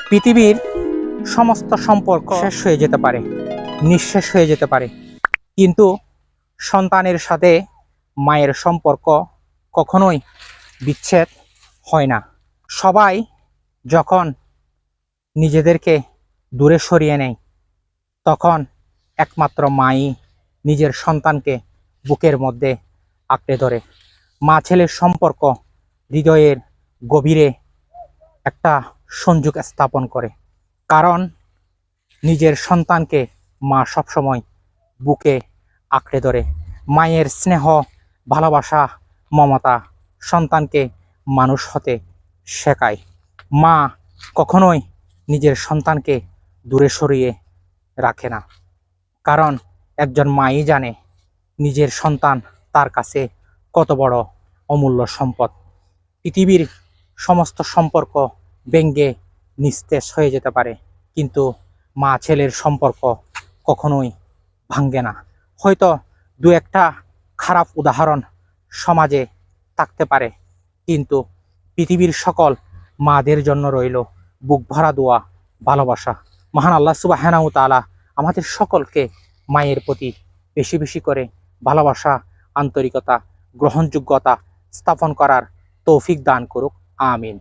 পৃথিবীর সমস্ত সম্পর্ক শেষ হয়ে যেতে পারে, নিঃশেষ হয়ে যেতে পারে, কিন্তু সন্তানের সাথে মায়ের সম্পর্ক কখনোই বিচ্ছেদ হয় না। সবাই যখন নিজেদেরকে দূরে সরিয়ে নেয়, তখন একমাত্র মাই নিজের সন্তানকে বুকের মধ্যে আঁকড়ে ধরে। মা ছেলের সম্পর্ক হৃদয়ের গভীরে একটা সংযোগ স্থাপন করে, কারণ নিজের সন্তানকে মা সবসময় বুকে আঁকড়ে ধরে। মায়ের স্নেহ, ভালোবাসা, মমতা সন্তানকে মানুষ হতে শেখায়। মা কখনোই নিজের সন্তানকে দূরে সরিয়ে রাখে না, কারণ একজন মাই জানে নিজের সন্তান তার কাছে কত বড় অমূল্য সম্পদ। পৃথিবীর সমস্ত সম্পর্ক ভেঙে নিস্তেজ হয়ে যেতে পারে, কিন্তু মা ছেলের সম্পর্ক কখনোই ভাঙ্গে না। হয়তো দু একটা খারাপ উদাহরণ সমাজে থাকতে পারে, কিন্তু পৃথিবীর সকল মাদের জন্য রইল বুক ভরা দোয়া, ভালোবাসা। মহান আল্লাহ সুবহানাহু ওয়া তাআলা আমাদের সকলকে মায়ের প্রতি বেশি বেশি করে ভালোবাসা, আন্তরিকতা, গ্রহণযোগ্যতা স্থাপন করার তৌফিক দান করুক। আমিন।